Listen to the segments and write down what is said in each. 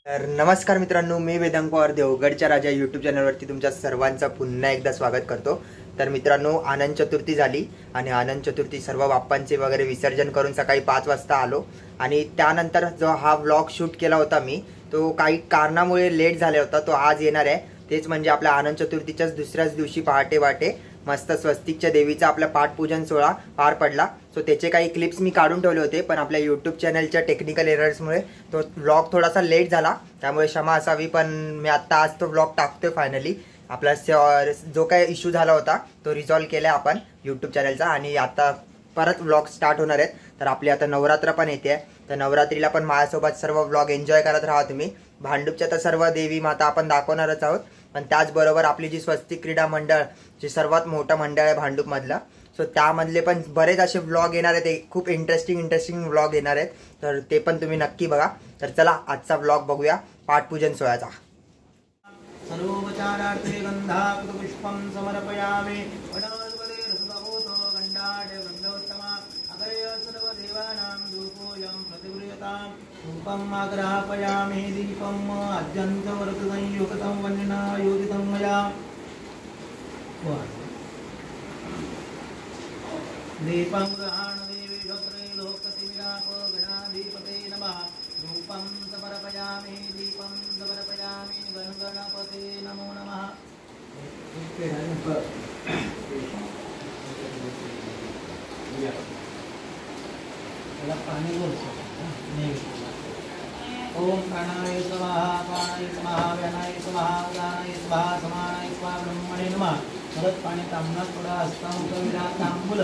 तर नमस्कार मित्रांनो, मी वेदांग पवार देवगडच्या राजा यूट्यूब चॅनलवरती तुमच्या सर्वांचं पुन्हा एकदा स्वागत करतो। तर मित्रांनो, आनंद चतुर्थी झाली आणि आनंद चतुर्थी सर्व बाप्पांचे वगैरे विसर्जन करून सकाळी 5 वाजता आलो आणि त्यानंतर जो हा व्लॉग शूट केला होता मी, तो काही कारणामुळे लेट झाला होता, तो आज येणार आहे। तेच म्हणजे आपल्या आनंद चतुर्थीच्याच दुसऱ्याच दिवशी पहाटे मस्त स्वस्तिकच्या देवीचा आपला पाठपूजन सोहळा पार पडला। सो त्याचे काही क्लिप्स मी काढून ठेवले होते, पण आपल्या यूट्यूब चॅनलच्या टेक्निकल एरर्समुळे तो व्लॉग थोडासा लेट झाला, त्यामुळे क्षमा असावी। पण मी आता आज तो व्लॉग टाकतोय फायनली। आपला जो काही इश्यू झाला होता तो रिझॉल्व केला आपण यूट्यूब चॅनलचा आणि आता परत व्लॉग स्टार्ट होणार आहेत। तर आपली आता नवरात्र पण येते, तर नवरात्रीला पण माझ्यासोबत सर्व व्लॉग एन्जॉय करत राहा तुम्ही। भांडूपच्या तर सर्व देवी माता आपण दाखवणारच आहोत, पण त्याचबरोबर आपली जी स्वस्तिक क्रीडा मंडळ, जे सर्वात मोठं मंडळ आहे भांडूपमधलं, सो त्यामधले पण बरेच असे व्लॉग येणार आहेत, खूप इंटरेस्टिंग व्लॉग येणार आहेत, तर ते पण तुम्ही नक्की बघा। तर चला आजचा व्लॉग बघूया पाठपूजन सोहळ्याचा। सर्वोपचारार्थे गंधापुष्पं समर्पयामि वनस्पते रसभूतो गंधाढ्य गंधोत्तमा अगर्य सर्वदेवानां धूपोऽयं प्रतिगृह्यतां धूपम् आग्रापयामि दीपम् अद्यन्तवर्तसंयुक्तं वह्निना योजितं मया दीपं गृहाणदेवी त्रैलोक्यतिमिराप गणाधिपते नमः धूपं समर्पयामि दीपं समर्पयामि गणगणपते नमो नमः। ओम प्राणाय स्वाहा प्राणाय स्वाहा व्यानाय स्वाहा उदानाय स्वाहा समानाय स्वाहा ब्रह्मणे नमः। परत पाणी तांबूलात थोडा हस्तांक विराट तांबूल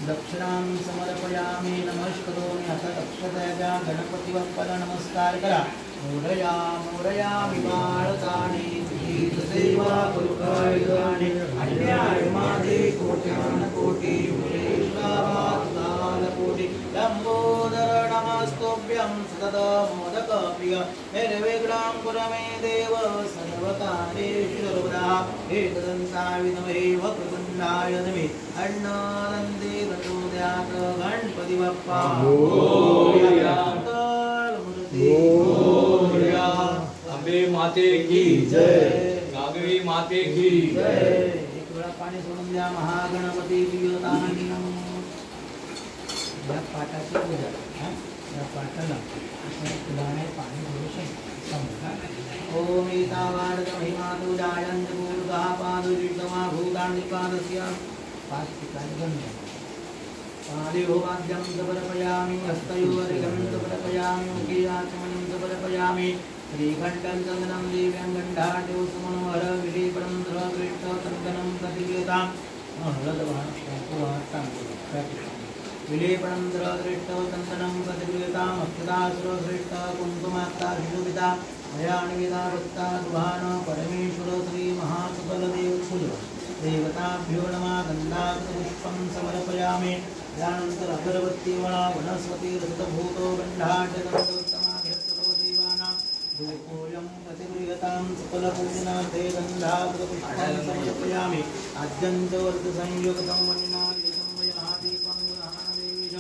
दक्षिणां समर्पयामि नमस्करोमि। आता अक्षतया गणपती बाप्पाला नमस्कार करा। मोरया मोरया विमाळताने सेवा करुकाय गाणे अन्याय माझे कोट्यान कोटी कोटी लंबोदर नमस्तोभ्यं सतत मोदक प्रिय निर्विघ्नं कुरु मे देव सर्वकार्येषु सर्वदा एकदन्ताय विद्महे वक्रतुण्डाय धीमहि अन्नदन्ते प्रचोदयात् गणपति बप्पा मोरया मोरया अम्बे माते की जय, नागरी माते की जय। एक वेळा पाणी सोडून द्या। महागणपती प्रियतानी या पाटाची पूजा, या पाटाला फुलाने पाणी भरू शकतो। ओम एतावाद महिमा तु जायंत भूता पादुरितमा भूतानि पादस्य 5 ठिकाणी गंध पादिहोवाद्यं समर्पयामि हस्तयोर्घं समर्पयामि मुखे आचमनं समर्पयामि श्रीघण्टं चन्दनं दिव्यं गण्डाढ्यो सुमनोहर विलेपनं द्रवकृष्टतर्पणं प्रतिगृह्यताम् विलेपनं द्रवकृष्टतर्पणं प्रतिगृह्यताम् अक्षतासुरश्रेष्ठ कुङ्कुमाक्ता विशोभिता मया निवेदा भक्ता दुहान परमेश्वर श्री महासुबलदेव देवताभ्यो नमः। गन्धापुष्पं समर्पयामि यानंतर अगरबत्तीवळा वनस्पती रसभूतो गंधाढ्यगंधोत्तमाभ्यः धूपोऽयं प्रतिगृह्यतां सकलपूजनार्थे गन्धापुष्पं समर्पयामि आद्यन्तवर्तसंयुक्तं वह्निना योजितं मया दीपं गृहाणदेवी च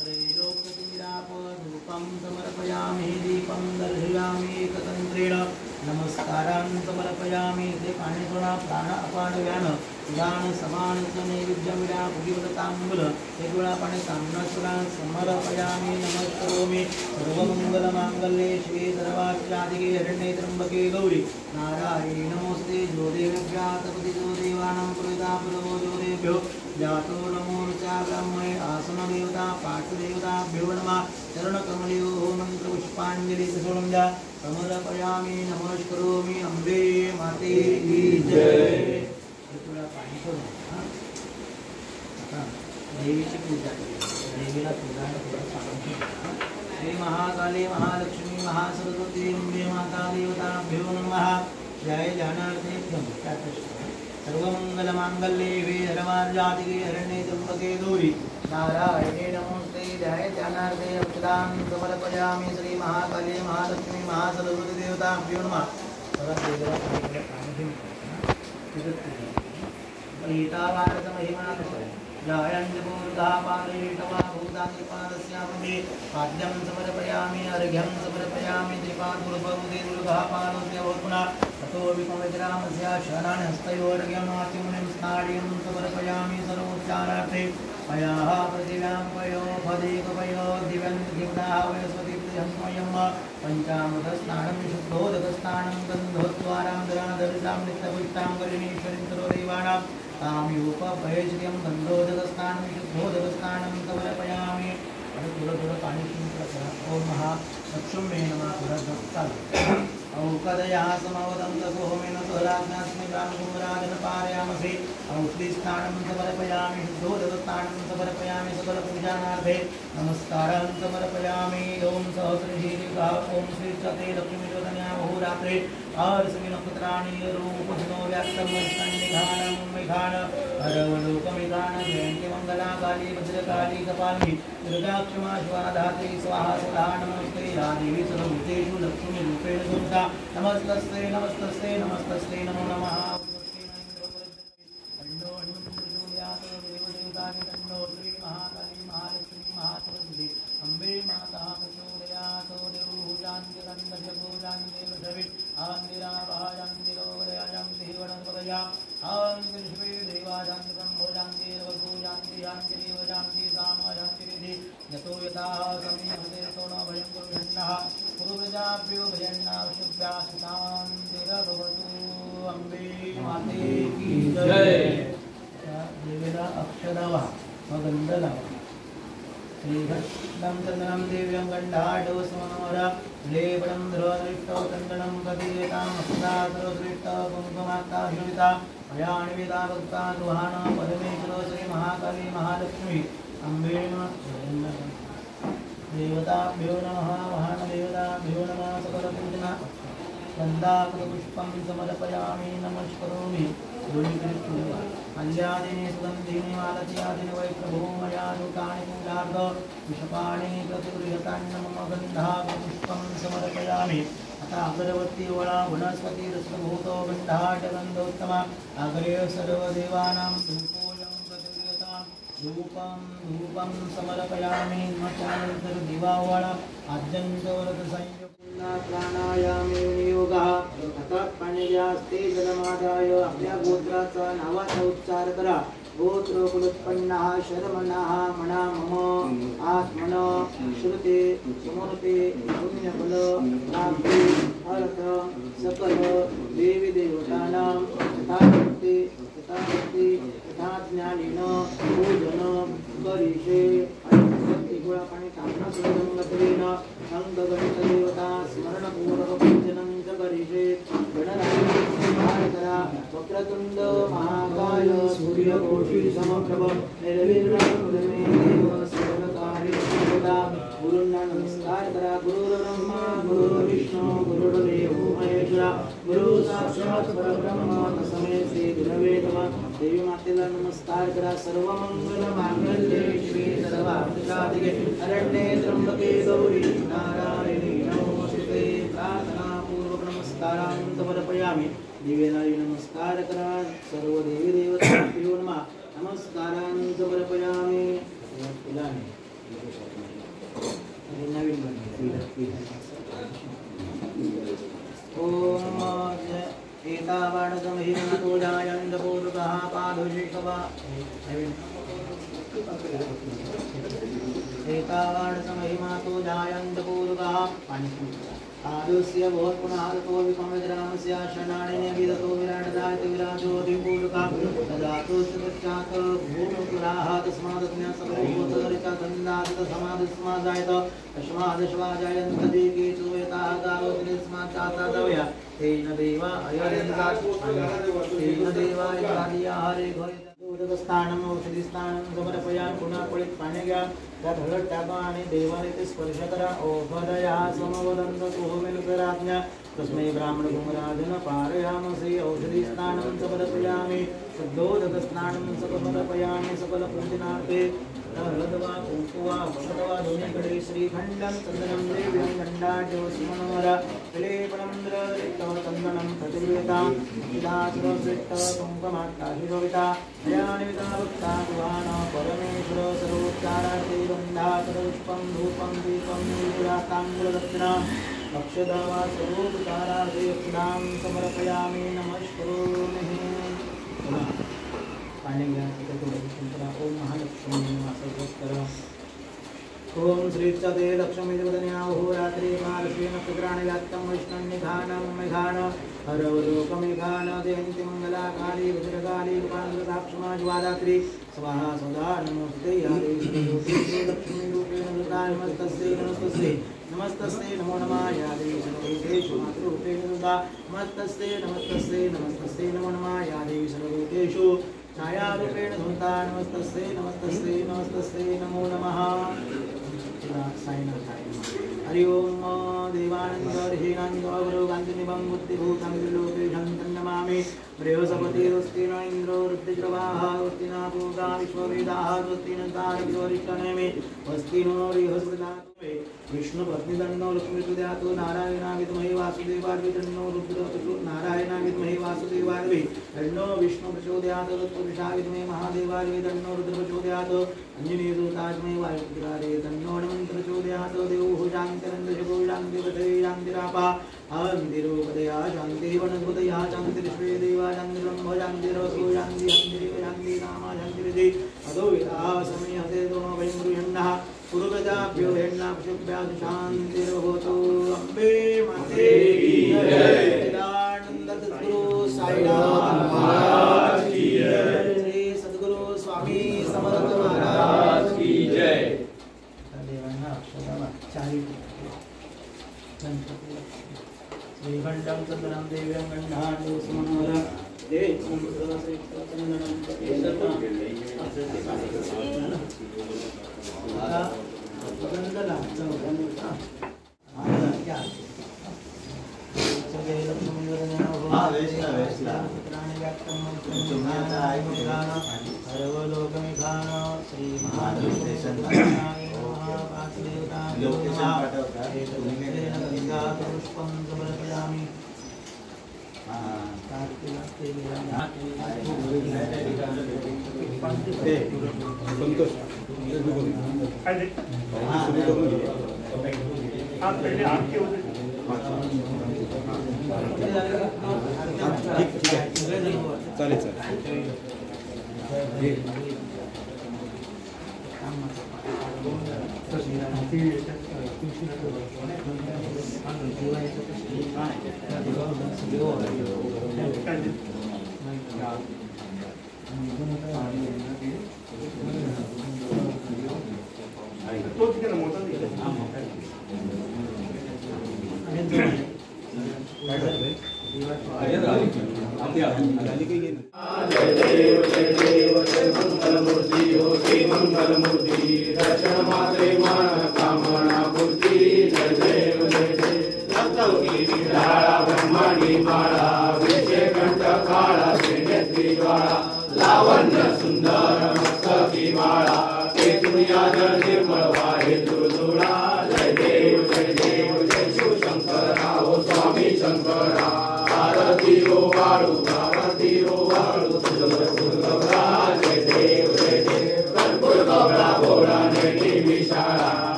त्रैलोक्यतिमिराप धूपं समर्पयामि दीपं दर्शयामि एकतन्त्रेण नमस्कारां समर्पयामि। ते पाणी थोडा प्राण अपान व्यान दान समान नैवेद्यमिरा भुगिवदतांबुल एक वेळा पाणी तांबूळाला समर्पयामि नमस्करोमि। सर्वमंगलमांगल्ये शिवे सर्वार्थसाधिके शरण्ये त्र्यंबके गौरी नारायणी नमोस्ते। जो देवव्यातपति जो देवानां पुरोहिता पुरवो जो देभ्यो जातो नमोर्चा ब्रह्मणे आसनदेवता पाठदेवताभ्यो नमः। चरणकमलयो मंत्रपुष्पाञ्जलि सोडून द्या। समर्पयामि नमस्करोमि अम्बे माते की जय। पाणी सोडून आता देवीची पूजा देवीला तुझ्याने थोडं सांगू. श्री महाकाली महालक्ष्मी महासरस्वती अम्बे माता देवताभ्यो नमः. जय ज्ञानार्थेभ्यं सर्वमंगलमांगल्ये शिवे सर्वार्यादिके शरण्ये त्र्यंबके गौरी नारायणे नमोस्ते. जय ज्ञानार्थे अक्षदां समर्पयामि. श्री महाकाली महालक्ष्मी महासरस्वती देवताभ्यो नमः. जायञ्जपूर्गापादयितवा पाद्यं समर्पयामि अर्घ्यं समर्पयामि. त्रिपादुर्भवति दुर्गापादस्य भवत्पुनः ततो विपवित्रामस्य शरणानि हस्तयोर्घ्यमाचिमुनिं स्नाडिं समर्पयामि. सर्वोच्चारार्थे पयाः पृथिव्यां पयो फदेकपयो दिव्यं दिव्याः वयस्पतिहंस्मयं पञ्चामृतस्नानं शुद्धोदकस्नानं गन्धोद्वारां दरादर्शां नित्यपुष्टां करिणीश्वरीं सर्वदेवानां ताम्योपभयश्रियं गन्धोदकस्नानं शुद्धोदकस्नानं समर्पयामि. थोडं पाणी शिंपडा. ओम महालक्ष्मी नमः. थोडं औकदया समवदं तसोमेन स्वराज्ञास्मि ब्राह्मणराजन पारयामसि. औषधिस्नानं समर्पयामि. शुद्धोदकस्नानं समर्पयामि. सकलपूजानार्थे नमस्कारं समर्पयामि. ओम सहस्रशीलिका ओम श्री चते लक्ष्मीवदन्या बहुरात्रे आर्षवि नक्षत्राणि रूपनो व्याक्तं निधानं मेघान हरवलोकमेघान जयन्ति मंगला काली भद्रकाली कपालिनी दुर्गाक्षमा स्वाधात्री स्वाहा स्वधा. नमस्ते या देवी सर्वभूतेषु लक्ष्मी रूपेण संस्था. नमस्तस्ते नमस्तस्ते नमस्तस्ते नमो नमः. श्री महाकाली महालक्ष्मी महासरस्वती अम्बे माता प्रचोदयात्. देवूजान्तिरन्दजगोजान्तिर्धवि आन्दिराभाजान्तिरोदयाजान्तिर्वणपदया आन्तिर्शिवे देवाजान्तिब्रह्मोजान्तिर्वगोजान्तिर्यान्तिरेवजान्ति सामाजान्तिरिधि यतो यथा समीहते सोनो भयं कुर्वन्नः कुरुप्रजाभ्यो भयन्नः शुभ्याशितान्तिरभवतु. अम्बे माते की जय. देवीला अक्षदावा गंध लावा. श्रीघटं चंदनं देव्यं गंधाढ्योस्मनोरा लेपनं ध्रुवदृष्टौ चन्दनं प्रदीयतामस्तादृष्टौ कुङ्कुमात्ता शुभिता अयाणिविदा भक्ता गृहाण परमेश्वरो श्री महाकाली महालक्ष्मी अम्बे देवताभ्यो नमः. महानदेवताभ्यो नमः. सकलपूजना गन्धाकृतपुष्पं समर्पयामि. नमस्करोमि. अल्यादिनी सुगन्धिनी मालत्यादिनी वै प्रभो मया नूतानि पूजार्थ विषपाणि प्रतिगृहतानि मम गन्धाकृतपुष्पं समर्पयामि. अतः अगरवती वळा वनस्पति रसभूतो गन्धाढ्यगन्धोत्तमा अग्रे सर्वदेवानां धूपोऽयं प्रतिगृहतां धूपं समर्पयामि. दिवावळा आद्यन्तव्रतसंयोग प्राणायामे योगः अतः पाणियास्ते जलमादाय आपल्या गोत्राचा नावाचा उच्चार करा. गोत्र कुलोत्पन्नः शर्मणः मना मम आत्मन श्रुते समूर्ते पुण्यफल प्राप्ति अर्थ सकल देवी देवतानां तथाभक्ति तथा ज्ञानेन पूजन करिषे. गोळा पाणी तापना सुगंधत्वेन अंगगणित देवता स्मरणपूर्वक पूजनं च करिषे. गणराज्य करा. वक्रतुंड महाकाय सूर्यकोटि समप्रभ निर्विघ्नं कुरु मे देव सर्वकार्येषु गुरूंना नमस्कार करा. गुरुर्ब्रह्मा गुरुर्विष्णू गुरुर्देवो महेश्वरा गुरु साक्षात् परब्रह्म तस्मै श्री गुरवे नमः. देवी मातेला नमस्कार करा. सर्वमंगल मांगल्ये शिवे सर्वार्थसाधिके शरण्ये त्र्यंबके गौरी नारायणी नमोस्तुते. प्रार्थना पूर्वक नमस्कारां समर्पयामि. दिव्यनारी नमस्कार करा. सर्व देवी देवताभ्यो नमः. नमस्कारां समर्पयामि. नवीन ओम एतावाडगमहिमातो जायन्तपूर्वकः पादोषिकवा एतावाडगमहिमातो जायन्तपूर्वकः आदुस्य भवत्पुनः विपमिद्रामस्य शरणानि विदतो विराटदायित विराजोऽधिपूर्वकः ददातु सत्यात् भूमुपुराः तस्मादज्ञा सकलभूतरिचा गन्धात् समादस्मादायत तस्मादश्वाजायन्त देके चूयताः गावोतिस्मात् चातादवया तेन देवा अयदन्तात् तेन देवा इत्यादि हरे घोरे उदकस्थानम औषधीस्थानम समर्पयामि पुन्हा पळीत पाणी घ्या त्यात हळद टाका आणि देवाने ते स्पर्श करा औषधया समवदंत तुहोमेनुसराज्ञा तस्मै ब्राह्मण कुमराजन पारयामसि औषधीस्थानम समर्पयामि शुद्धोदकस्नानम समर्पयामि सकल पूजनार्थे हळदवा कुंकुवा औषधवा दोन्हीकडे श्रीखंडं चंदनं देव्यं गंडाज्योतिमनोहरा विलेपनं द्ररिक्तव चंदनं प्रतिवेदां विदासुरश्रेष्ठ कुङ्कुमाट्टाशिरोविता हयानिविता भक्ता दुहान परमेश्वर सर्वोच्चारार्थे गन्धाकरपुष्पं धूपं दीपं नीराताम्बूलदक्षिणां अक्षदावा सर्वोपचारार्थे अक्षदां समर्पयामि नमस्करोमि पाणी घ्या ओम महालक्ष्मी नमः ओम श्रीचते लक्ष्मी देवदन्याहो रात्रि महालक्ष्मी नक्षत्राणि व्याप्तं वैष्णन्निधानं मेघान हरवलोकमेघान जयन्ति मंगलाकाली वज्रकाली कृपान्द्रसाक्षमा ज्वादात्री स्वाहा सदा नमोस्ते या देवी लक्ष्मी रूपेण दुर्गा नमस्तस्यै नमस्तस्यै नमो नमः या देवी सर्वभूतेषु मातृरूपेण दुर्गा नमस्तस्यै नमो नमः या देवी सर्वभूतेषु छायारूपेण धूता नमस्तस्यै नमो नमः हरि ओम देवानंद ऋषीनंद गुरु गांधीनिभं बुद्धिभूतं त्रिलोकेशं तन्नमामि बृहस्पतिरस्ति न इंद्रो रुद्रवाह अस्ति न पूगा विश्ववेदाः अस्ति न तारकवरिष्ठनेमि अस्ति नो बृहस्पतिनाथमे विष्णुपत्नीदन्नो लक्ष्मीसुदयातो नारायणा विद्महे वासुदेवाय तन्नो रुद्रप्रचोदयात् नारायणा विद्महे वासुदेवाय तन्नो विष्णु प्रचोदयात् तत्पुरुषाय विद्महे महादेवाय तन्नो रुद्र प्रचोदयात् अंजनीसुताय वायुपुत्राय तन्नो हनुमन्त प्रचोदयात् देवो शान्तिरन्दशको शान्तिपथैरान्तिरापा आन्तिरूपदया शान्तिः वनस्पतया शान्तिर्विश्वे देवा शान्तिर्ब्रह्म शान्तिरसो शान्तिः नामा शान्तिरिति अदो विदा समयते दोनो वयं गृह्णः पूर्वजाभ्यो हेण्णाभ्युभ्यां शान्तिर्भवतु अम्बे माते की जय चिदानंद सद्गुरु साईनाथ महाराज की जय श्री सद्गुरु स्वामी समर्थ महाराज की जय देवांना अक्षदावा चारी श्रीखंडं चंदनं देव्यं गंधाढ्यो सुमनोहरा जय चंदनं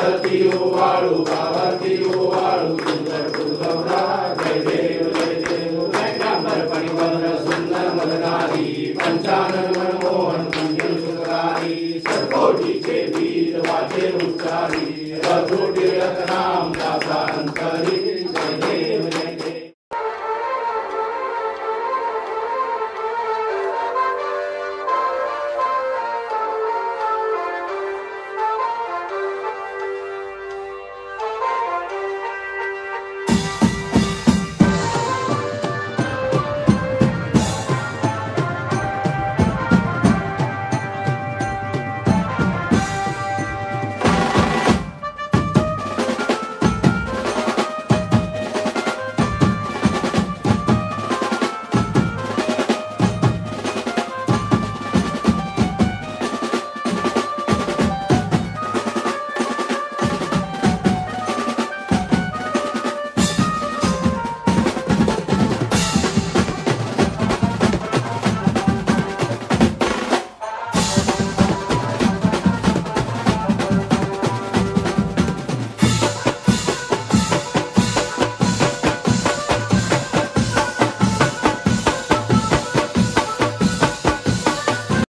भारती ओवाळू भावार्थी ओवाळू सुंदर दुर्गवरा जय देव व्याख्यांबर परिवर्ण सुंदर मदनारी पंचानन मनमोहन मंगल सुखकारी सरकोटीचे वीर वाचे उच्चारी रथोटी